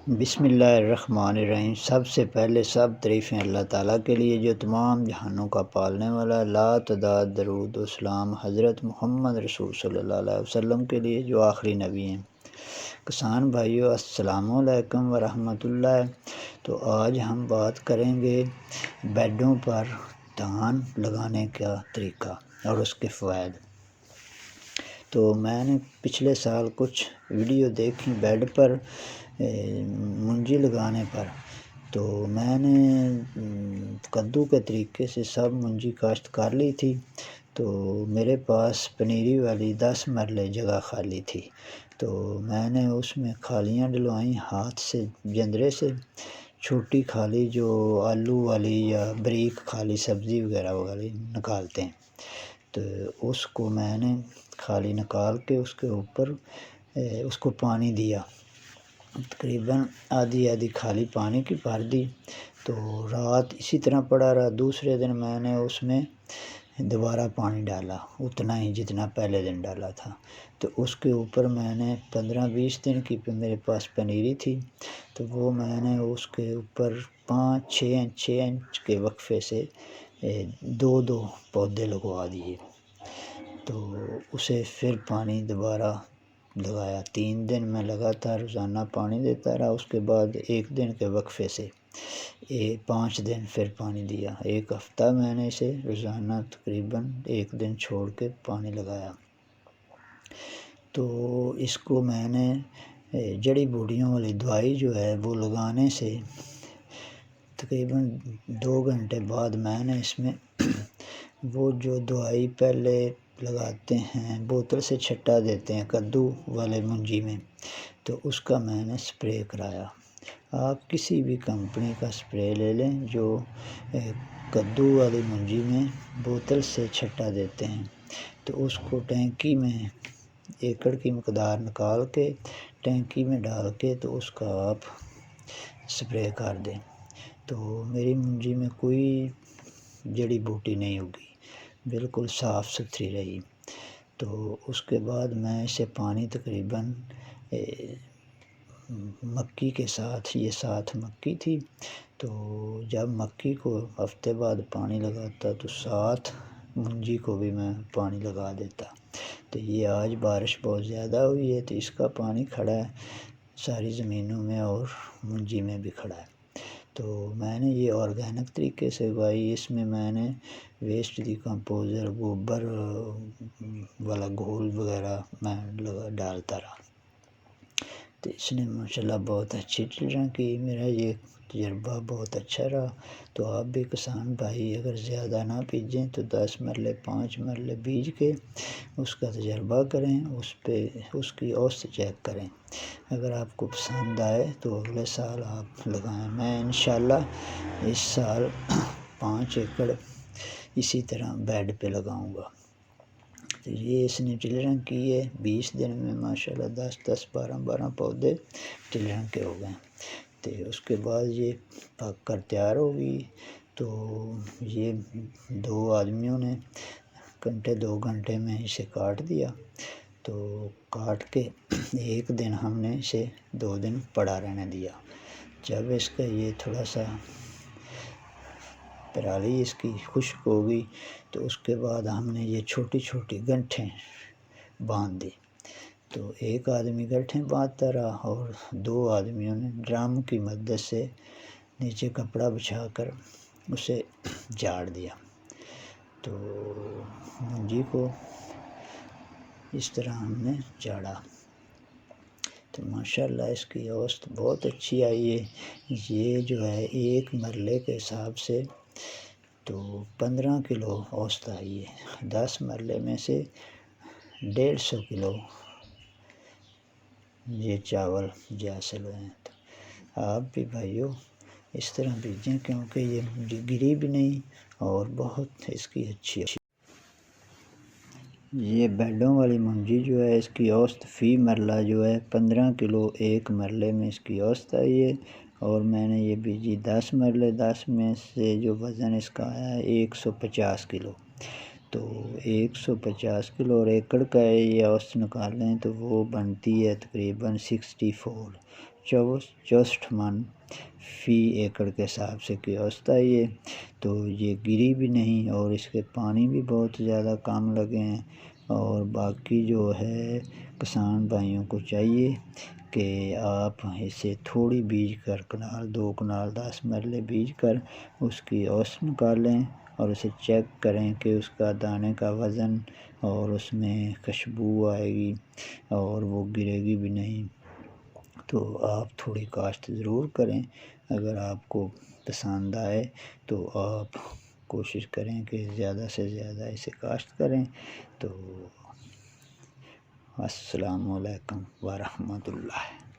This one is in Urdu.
بسم اللہ الرحمن الرحیم۔ سب سے پہلے سب تعریفیں اللہ تعالیٰ کے لیے جو تمام جہانوں کا پالنے والا، لا تعداد درود و اسلام حضرت محمد رسول صلی اللہ علیہ وسلم کے لیے جو آخری نبی ہیں۔ کسان بھائیو، السلام علیکم ورحمۃ اللہ۔ تو آج ہم بات کریں گے بیڈوں پر دھان لگانے کا طریقہ اور اس کے فوائد۔ تو میں نے پچھلے سال کچھ ویڈیو دیکھی بیڈ پر منجی لگانے پر، تو میں نے کدو کے طریقے سے سب منجی کاشت کر لی تھی۔ تو میرے پاس پنیری والی 10 مرلے جگہ خالی تھی، تو میں نے اس میں کھالیاں ڈلوائیں ہاتھ سے، جندرے سے، چھوٹی کھالی جو آلو والی یا بریک کھالی سبزی وغیرہ والی نکالتے ہیں، تو اس کو میں نے کھالی نکال کے اس کے اوپر اس کو پانی دیا، تقریباً آدھی کھالی پانی کی بھر دی۔ تو رات اسی طرح پڑا رہا۔ دوسرے دن میں نے اس میں دوبارہ پانی ڈالا، اتنا ہی جتنا پہلے دن ڈالا تھا۔ تو اس کے اوپر میں نے 15-20 دن کی میرے پاس پنیری تھی، تو وہ میں نے اس کے اوپر 5-6 انچ کے وقفے سے 2 پودے لگوا دیے۔ تو اسے پھر پانی دوبارہ لگایا، 3 دن میں لگاتار روزانہ پانی دیتا رہا۔ اس کے بعد 1 دن کے وقفے سے 5 دن پھر پانی دیا۔ 1 ہفتہ میں نے اسے روزانہ تقریباً 1 دن چھوڑ کے پانی لگایا۔ تو اس کو میں نے جڑی بوٹیوں والی دوائی جو ہے وہ لگانے سے تقریباً 2 گھنٹے بعد میں نے اس میں وہ جو دوائی پہلے لگاتے ہیں، بوتل سے چھٹا دیتے ہیں کدو والے منجی میں، تو اس کا میں نے سپرے کرایا۔ آپ کسی بھی کمپنی کا سپرے لے لیں جو کدو والی منجی میں بوتل سے چھٹا دیتے ہیں، تو اس کو ٹینکی میں ایکڑ کی مقدار نکال کے ٹینکی میں ڈال کے تو اس کا آپ سپرے کر دیں، تو میری منجی میں کوئی جڑی بوٹی نہیں ہوگی، بالکل صاف ستھری رہی۔ تو اس کے بعد میں اسے پانی تقریباً مکئی کے ساتھ، یہ ساتھ مکئی تھی، تو جب مکئی کو ہفتے بعد پانی لگاتا تو ساتھ منجی کو بھی میں پانی لگا دیتا۔ تو یہ آج بارش بہت زیادہ ہوئی ہے تو اس کا پانی کھڑا ہے ساری زمینوں میں اور منجی میں بھی کھڑا ہے۔ تو میں نے یہ ارگینک طریقے سے اگائی، اس میں میں نے ویسٹ دی کمپوزر، گوبر والا گھول وغیرہ میں ڈالتا رہا، تو اس نے ماشاءاللہ بہت اچھی ٹلریں کی۔ میرا یہ تجربہ بہت اچھا رہا۔ تو آپ بھی کسان بھائی اگر زیادہ نہ بیجیں تو 10 مرلے 5 مرلے بیج کے اس کا تجربہ کریں، اس کی اوسط چیک کریں۔ اگر آپ کو پسند آئے تو اگلے سال آپ لگائیں۔ میں انشاءاللہ اس سال 5 ایکڑ اسی طرح بیڈ پہ لگاؤں گا۔ تو یہ اس نے ٹلرنگ کی ہے، 20 دن میں ماشاءاللہ 10 12 پودے ٹلرنگ کے ہو گئے۔ تو اس کے بعد یہ پک کر تیار ہو گئی۔ تو یہ 2 آدمیوں نے 2 گھنٹے میں اسے کاٹ دیا۔ تو کاٹ کے 1 دن ہم نے اسے 2 دن پڑا رہنے دیا۔ جب اس کا یہ تھوڑا سا پرالی اس کی خشک ہو گئی تو اس کے بعد ہم نے یہ چھوٹی گنٹھیں باندھ دی۔ تو 1 آدمی گنٹھیں باندھتا رہا اور 2 آدمیوں نے ڈرم کی مدد سے نیچے کپڑا بچھا کر اسے جاڑ دیا۔ تو منجی کو اس طرح ہم نے جاڑا، تو ماشاءاللہ اس کی اوسط بہت اچھی آئی ہے۔ یہ جو ہے 1 مرلے کے حساب سے تو 15 کلو اوسط آئی ہے۔ 10 مرلے میں سے 150 کلو یہ چاول حاصل ہوئے ہیں۔ تو آپ بھی بھائیو اس طرح بیجیں، کیونکہ یہ گری بھی نہیں اور بہت اس کی اچھی یہ بیڈوں والی منجی جو ہے اس کی اوسط فی مرلہ جو ہے 15 کلو 1 مرلے میں اس کی اوسط آئی ہے، اور میں نے یہ بیجی 10 مرلے، 10 میں سے جو وزن اس کا آیا ہے 150 کلو۔ تو 150 کلو اور ایکڑ کا یہ اوسط نکالیں تو وہ بنتی ہے تقریباً 64، 64 من فی ایکڑ کے حساب سے کاشت ہے یہ، تو یہ گری بھی نہیں اور اس کے پانی بھی بہت زیادہ کم لگے ہیں۔ اور باقی جو ہے کسان بھائیوں کو چاہیے کہ آپ اسے تھوڑی بیج کر کنال 2 کنال 10 مرلے بیج کر اس کی اوسط نکالیں اور اسے چیک کریں کہ اس کا دانے کا وزن اور اس میں خوشبو آئے گی اور وہ گرے گی بھی نہیں۔ تو آپ تھوڑی کاشت ضرور کریں، اگر آپ کو پسند آئے تو آپ کوشش کریں کہ زیادہ سے زیادہ اسے کاشت کریں۔ تو السلام علیکم ورحمۃ اللہ۔